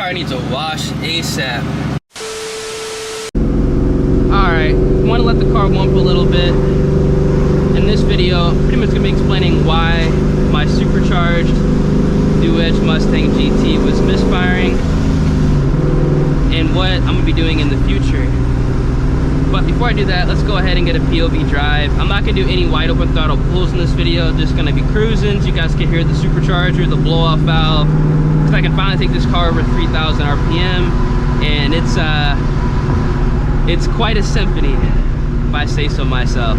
car needs a wash ASAP. Alright, want to let the car warm up a little bit. In this video, I'm pretty much going to be explaining why my supercharged new Edge Mustang GT was misfiring and what I'm going to be doing in the future. But before I do that, let's go ahead and get a POV drive. I'm not going to do any wide open throttle pulls in this video, just going to be cruising so you guys can hear the supercharger, the blow off valve, because I can finally take this car over 3,000 RPM, and it's quite a symphony, if I say so myself.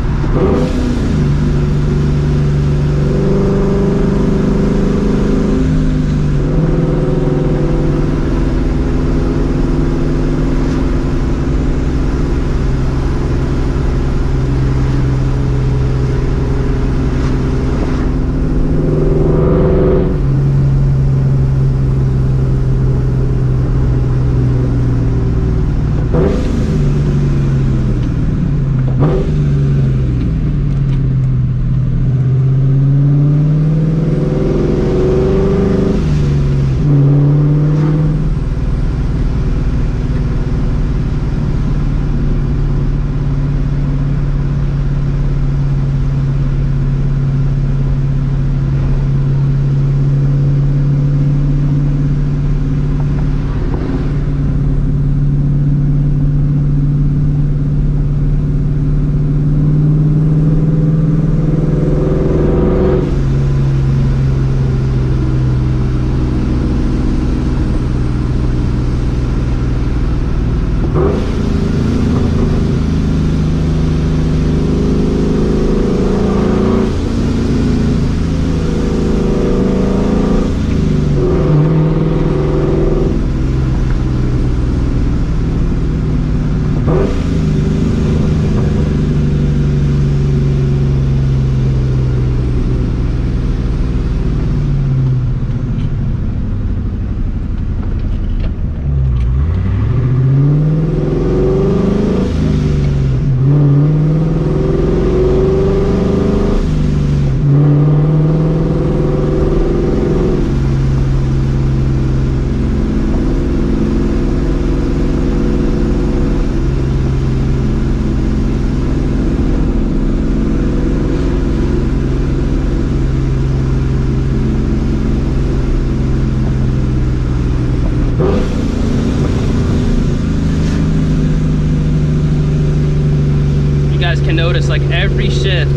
Can notice like every shift,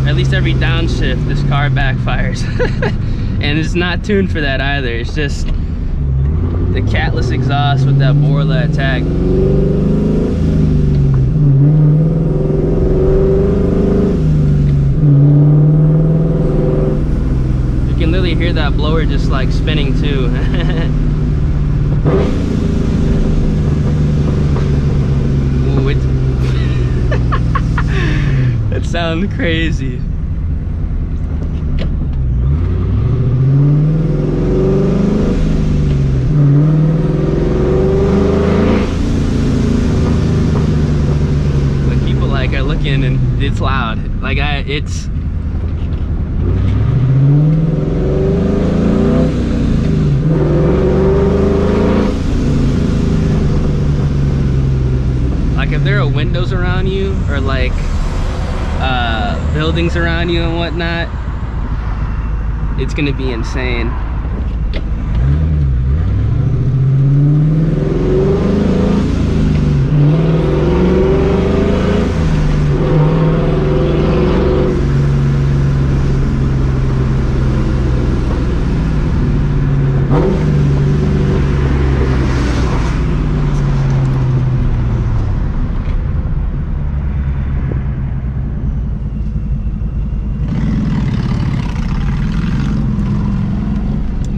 or at least every downshift, this car backfires. And it's not tuned for that either. It's just the Catless exhaust with that Borla ATAK. You can literally hear that blower just like spinning too. Ooh, it's that sounds crazy. Like people like are looking and it's loud. Like it's like if there are windows around you or like buildings around you and whatnot, it's gonna be insane.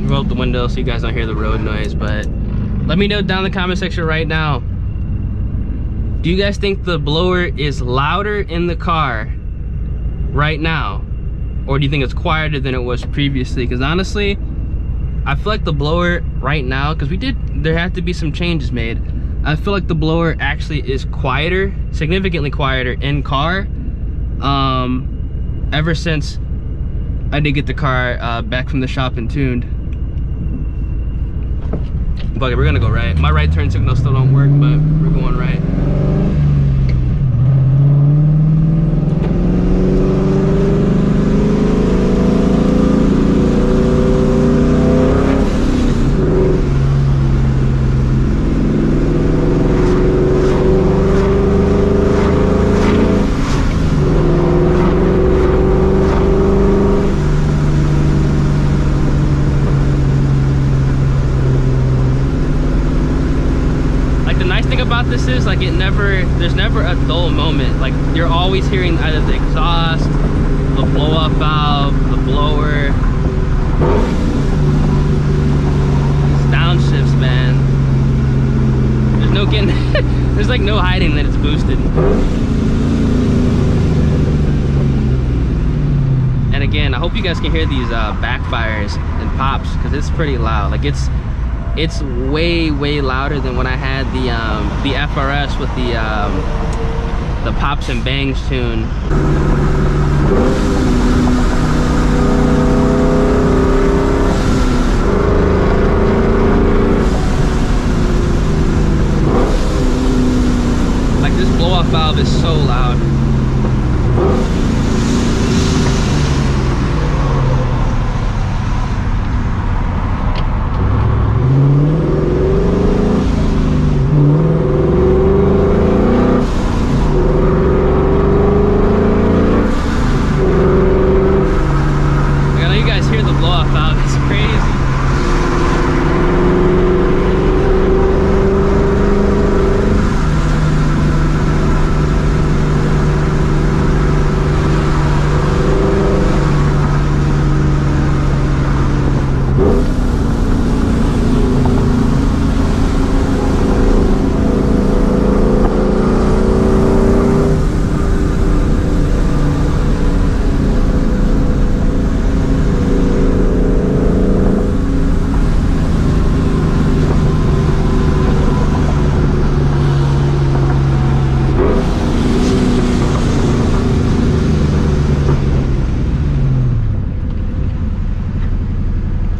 Roll up the window so you guys don't hear the road noise, but let me know down in the comment section right now, do you guys think the blower is louder in the car right now, or do you think it's quieter than it was previously? Because honestly, I feel like the blower right now, because there had to be some changes made, I feel like the blower actually is quieter, significantly quieter in car, ever since I did get the car back from the shop and tuned. But we're gonna go right. My right turn signal still don't work, but we're going right. This is like there's never a dull moment. Like you're always hearing either the exhaust, the blow up valve, the blower, these downshifts, man. There's no getting there's like no hiding that it's boosted. And again, I hope you guys can hear these backfires and pops, because it's pretty loud. Like it's way louder than when I had the FRS with the pops and bangs tune. Like this blow off valve is so loud.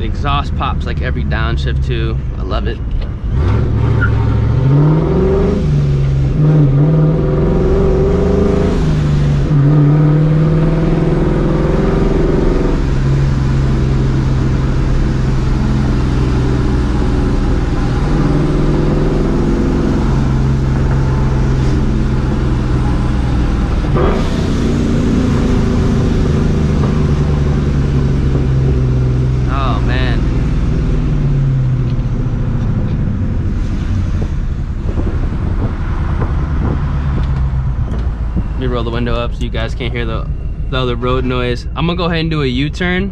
Exhaust pops like every downshift too. I love it. Roll the window up so you guys can't hear the other road noise. I'm gonna go ahead and do a U-turn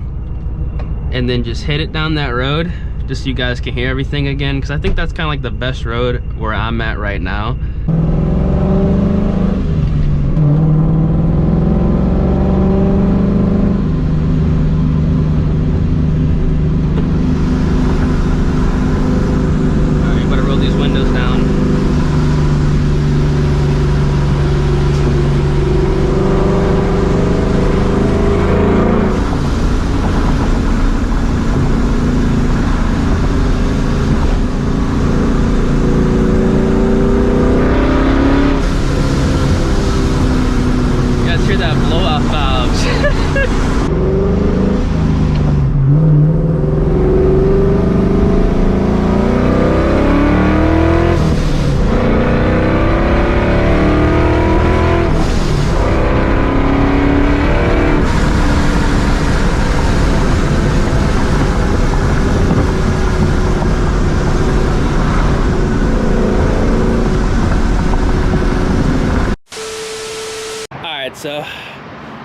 and then just hit it down that road just so you guys can hear everything again, because I think that's kind of like the best road where I'm at right now. Alright, you better roll these windows down. So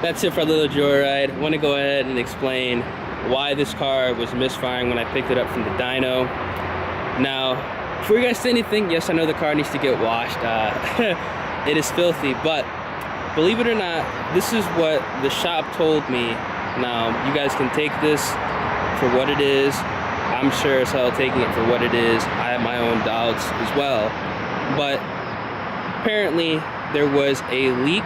that's it for a little joyride. I want to go ahead and explain why this car was misfiring when I picked it up from the dyno. Now, before you guys say anything, yes, I know the car needs to get washed. It is filthy, but believe it or not, this is what the shop told me. Now, you guys can take this for what it is. I'm sure as hell taking it for what it is. I have my own doubts as well. But apparently, there was a leak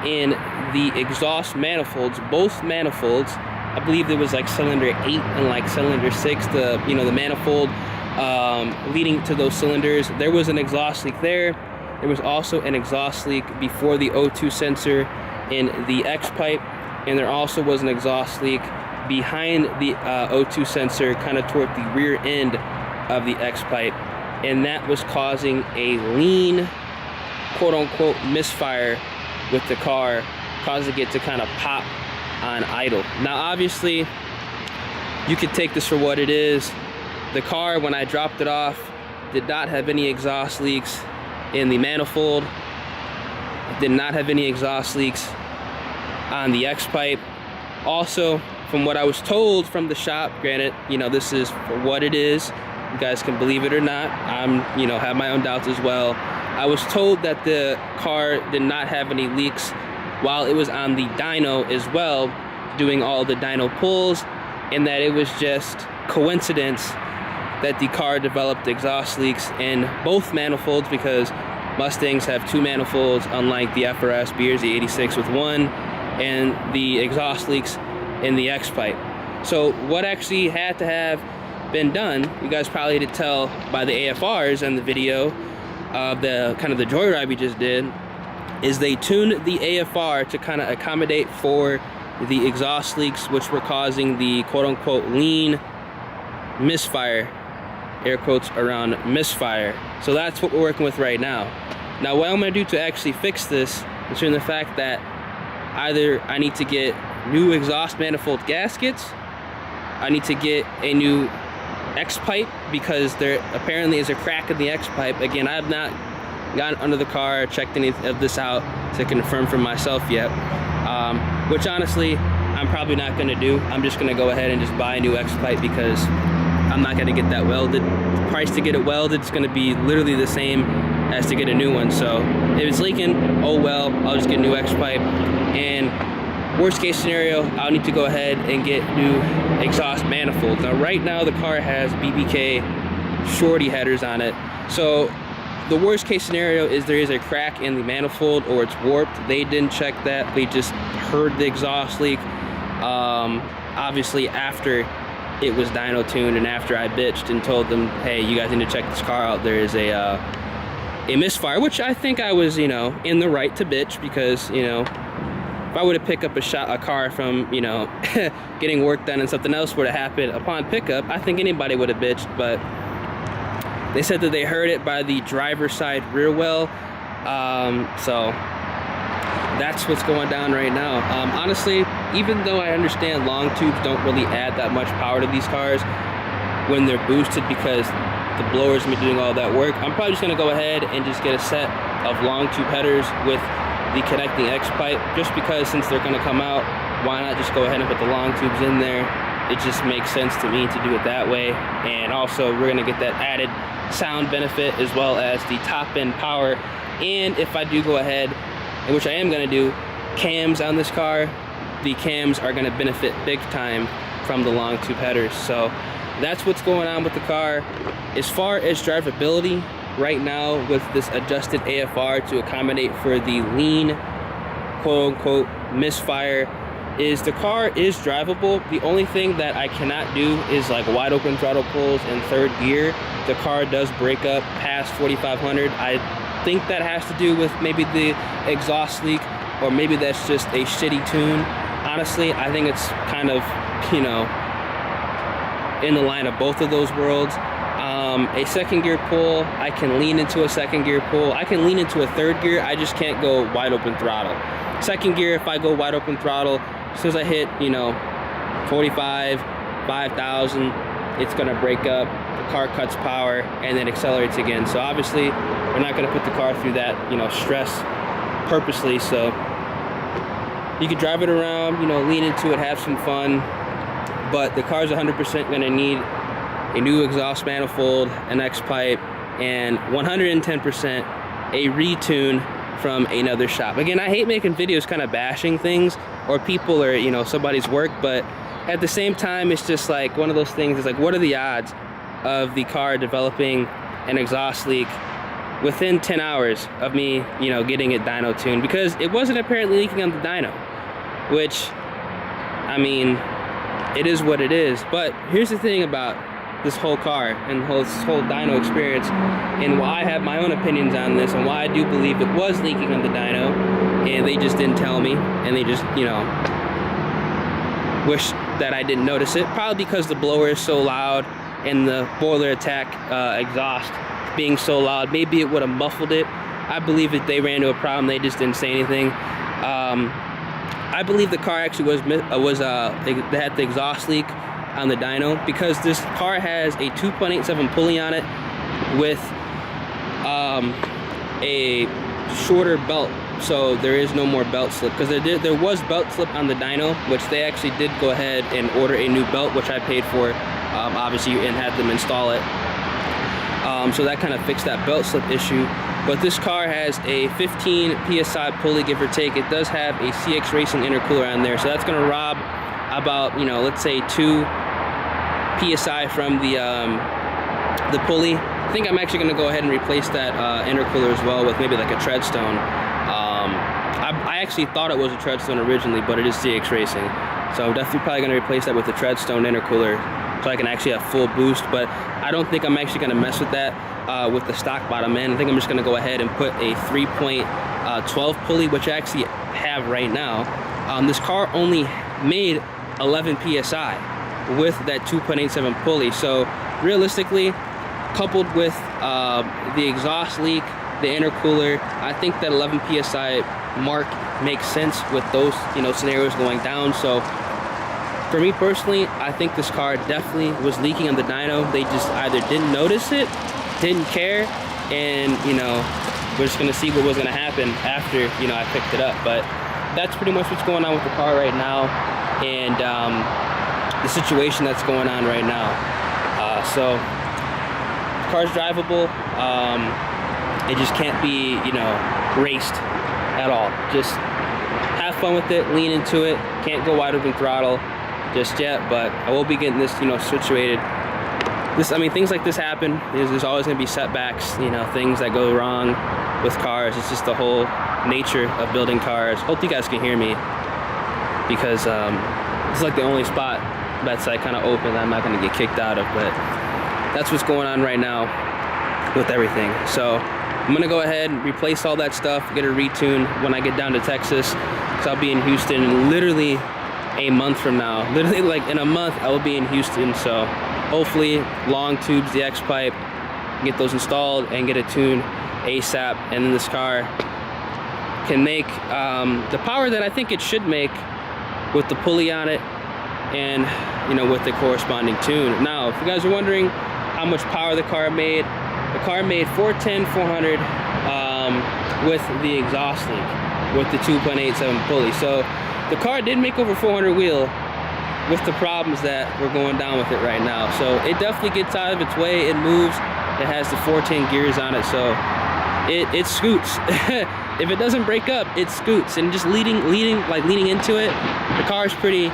in the exhaust manifolds, both manifolds. I believe there was like cylinder 8 and like cylinder 6. The manifold leading to those cylinders. There was an exhaust leak there. There was also an exhaust leak before the O2 sensor in the X pipe, and there also was an exhaust leak behind the O2 sensor, kind of toward the rear end of the X pipe, and that was causing a lean, quote-unquote, misfire with the car, causing it to kind of pop on idle. Now obviously you could take this for what it is. The car, when I dropped it off, did not have any exhaust leaks in the manifold, did not have any exhaust leaks on the X pipe. Also, from what I was told from the shop, granted, you know, this is for what it is, you guys can believe it or not, I'm, you know, have my own doubts as well. I was told that the car did not have any leaks while it was on the dyno as well, doing all the dyno pulls, and that it was just coincidence that the car developed exhaust leaks in both manifolds, because Mustangs have two manifolds, unlike the FRS Beers, the 86 with one, and the exhaust leaks in the X pipe. So what actually had to have been done, you guys probably did tell by the AFRs and the video of the kind of the joyride we just did, is they tuned the AFR to kind of accommodate for the exhaust leaks, which were causing the quote-unquote lean misfire, air quotes around misfire. So that's what we're working with right now. Now what I'm going to do to actually fix this, considering the fact that either I need to get new exhaust manifold gaskets, I need to get a new X pipe, because there apparently is a crack in the X pipe. Again, I have not gotten under the car, checked any of this out to confirm for myself yet, which honestly I'm probably not going to do. I'm just going to go ahead and just buy a new X pipe, because I'm not going to get that welded. The price to get it welded is going to be literally the same as to get a new one. So if it's leaking, oh well, I'll just get a new X pipe. And worst case scenario, I'll need to go ahead and get new exhaust manifolds. Now right now the car has BBK Shorty Headers on it. So the worst case scenario is there is a crack in the manifold or it's warped. They didn't check that. They just heard the exhaust leak. Obviously after it was dyno tuned and after I bitched and told them, hey, you guys need to check this car out, there is a misfire, which I think I was, you know, in the right to bitch, because, you know, if I were to pick up a car from, you know, getting work done and something else were to happen upon pickup, I think anybody would have bitched. But they said that they heard it by the driver's side rear well. So that's what's going down right now. Honestly, even though I understand long tubes don't really add that much power to these cars when they're boosted, because the blower's been doing all that work, I'm probably just gonna go ahead and just get a set of long tube headers with the connecting X pipe, just because since they're gonna come out, why not just go ahead and put the long tubes in there? It just makes sense to me to do it that way. And also we're gonna get that added sound benefit as well as the top end power. And if I do go ahead, and which I am gonna do, cams on this car, the cams are gonna benefit big time from the long tube headers. So that's what's going on with the car. As far as drivability, right now with this adjusted AFR to accommodate for the lean, quote-unquote, misfire, is the car is drivable. The only thing that I cannot do is like wide open throttle pulls in third gear. The car does break up past 4,500. I think that has to do with maybe the exhaust leak, or maybe that's just a shitty tune. Honestly, I think it's kind of, you know, in the line of both of those worlds. A second gear pull, I can lean into a second gear pull. I can lean into a third gear, I just can't go wide open throttle. Second gear, if I go wide open throttle, as soon as I hit, you know, 45, 5,000, it's gonna break up, the car cuts power, and then accelerates again. So obviously, we're not gonna put the car through that, you know, stress purposely. So you can drive it around, you know, lean into it, have some fun, but the car's 100% gonna need a new exhaust manifold, an X pipe, and 110% a retune from another shop. Again, I hate making videos kind of bashing things or people or, you know, somebody's work, but at the same time, it's just like one of those things. It's like, what are the odds of the car developing an exhaust leak within 10 hours of me, you know, getting it dyno tuned? Because it wasn't apparently leaking on the dyno, which, I mean, it is what it is. But here's the thing about this whole car and this whole dyno experience, and why I have my own opinions on this, and why I do believe it was leaking on the dyno, and they just didn't tell me, and they just, you know, wish that I didn't notice it. Probably because the blower is so loud and the boiler ATAK exhaust being so loud, maybe it would have muffled it. I believe that they ran into a problem, they just didn't say anything. I believe the car actually they had the exhaust leak on the dyno, because this car has a 2.87 pulley on it with a shorter belt, so there is no more belt slip, because there was belt slip on the dyno, which they actually did go ahead and order a new belt, which I paid for, obviously, and had them install it. So that kind of fixed that belt slip issue. But this car has a 15 PSI pulley, give or take. It does have a CX Racing intercooler on there, so that's going to rob about, you know, let's say 2 PSI from the pulley. I think I'm actually going to go ahead and replace that intercooler as well with maybe like a treadstone. I actually thought it was a treadstone originally, but it is CX Racing, so I'm definitely probably going to replace that with a treadstone intercooler, so I can actually have full boost. But I don't think I'm actually going to mess with that with the stock bottom end. I think I'm just going to go ahead and put a 3.12 pulley, which I actually have right now. This car only made 11 PSI with that 2.87 pulley, so realistically, coupled with the exhaust leak, the intercooler, I think that 11 PSI mark makes sense with those, you know, scenarios going down. So for me personally, I think this car definitely was leaking on the dyno. They just either didn't notice it, didn't care, and, you know, we're just gonna see what was gonna happen after, you know, I picked it up. But that's pretty much what's going on with the car right now, and the situation that's going on right now. So the car's drivable. It just can't be, you know, raced at all. Just have fun with it, lean into it. Can't go wide open throttle just yet, but I will be getting this, you know, situated. I mean, things like this happen. There's always going to be setbacks, you know, things that go wrong with cars. It's just the whole nature of building cars. Hope you guys can hear me, because it's like the only spot that's like kind of open that I'm not going to get kicked out of. But that's what's going on right now with everything. So I'm going to go ahead and replace all that stuff, get a retune when I get down to Texas, because I'll be in Houston in literally a month from now. Literally, like in a month, I will be in Houston. So hopefully, long tubes, the X Pipe, get those installed and get a tune ASAP, and then this car can make the power that I think it should make with the pulley on it, and, you know, with the corresponding tune. Now, if you guys are wondering how much power the car made 410, 400 with the exhaust leak, with the 2.87 pulley. So the car did make over 400 wheel with the problems that we're going down with it right now. So it definitely gets out of its way. It moves. It has the 410 gears on it, so it scoots. If it doesn't break up, it scoots. And just leading into it, the car is pretty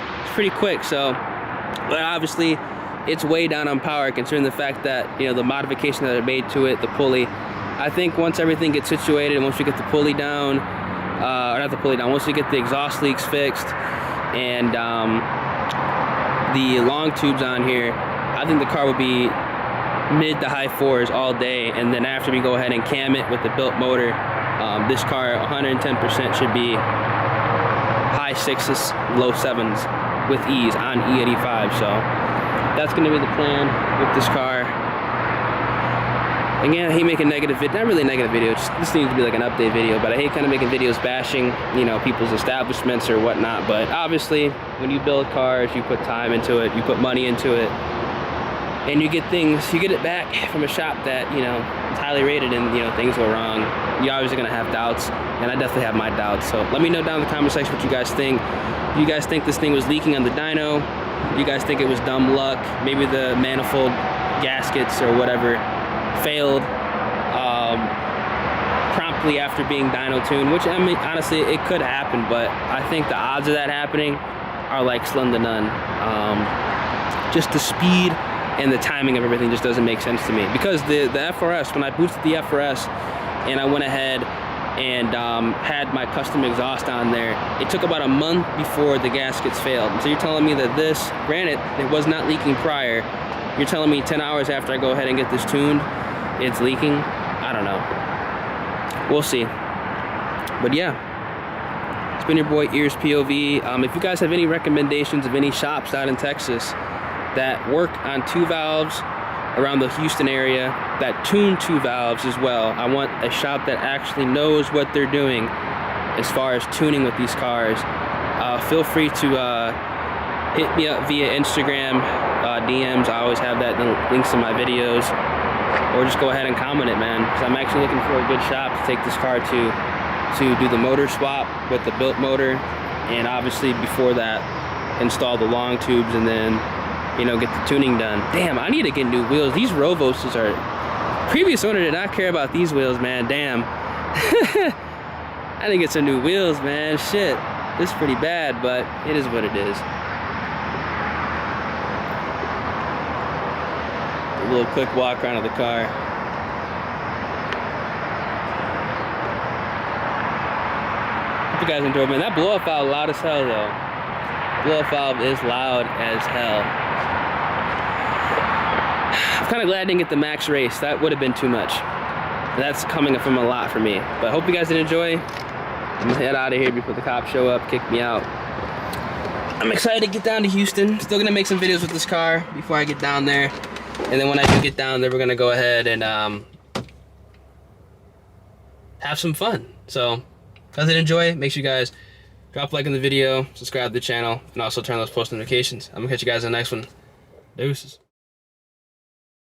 quick. So, but obviously, it's way down on power, considering the fact that, you know, the modification that I made to it, the pulley. I think once everything gets situated, once we get the pulley down, or not the pulley down, once we get the exhaust leaks fixed and the long tubes on here, I think the car would be mid to high 4s all day. And then after we go ahead and cam it with the built motor, this car 110% should be high 6s, low 7s with ease on E85. So that's going to be the plan with this car. Again, I hate making negative video, not really a negative video, this needs to be like an update video, but I hate kind of making videos bashing, you know, people's establishments or whatnot. But obviously, when you build cars, you put time into it, you put money into it, and you get it back from a shop that, you know, is highly rated, and, you know, things go wrong. You're obviously going to have doubts, and I definitely have my doubts. So let me know down in the comment section what you guys think. Do you guys think this thing was leaking on the dyno? Do you guys think it was dumb luck? Maybe the manifold gaskets or whatever failed promptly after being dyno tuned, which, I mean, honestly, it could happen, but I think the odds of that happening are like slim to none. Just the speed and the timing of everything just doesn't make sense to me, because the FRS, when I boosted the FRS and I went ahead and had my custom exhaust on there. It took about a month before the gaskets failed. So you're telling me that this, granted, it was not leaking prior, you're telling me 10 hours after I go ahead and get this tuned, it's leaking? I don't know. We'll see. But yeah, it's been your boy Ears POV. If you guys have any recommendations of any shops out in Texas that work on 2 valves around the Houston area, that tune 2 valves as well, I want a shop that actually knows what they're doing as far as tuning with these cars. Feel free to hit me up via Instagram DMs. I always have that links in my videos, or just go ahead and comment it, man, because I'm actually looking for a good shop to take this car to do the motor swap with the built motor, and obviously before that install the long tubes, and then, you know, get the tuning done. Damn, I need to get new wheels. These Rovoses are, previous owner did not care about these wheels, man. Damn. I didn't get some new wheels, man. Shit, this is pretty bad, but it is what it is. A little quick walk around of the car. Hope you guys enjoyed, man. That blow-up valve loud as hell, though. Blow-up valve is loud as hell. I'm kind of glad I didn't get the max race. That would have been too much. That's coming from a lot for me. But I hope you guys did enjoy. I'm gonna head out of here before the cops show up, kick me out. I'm excited to get down to Houston. Still gonna make some videos with this car before I get down there. And then when I do get down there, we're gonna go ahead and have some fun. So, if you guys did enjoy, make sure you guys drop a like on the video, subscribe to the channel, and also turn on those post notifications. I'm gonna catch you guys in the next one. Deuces.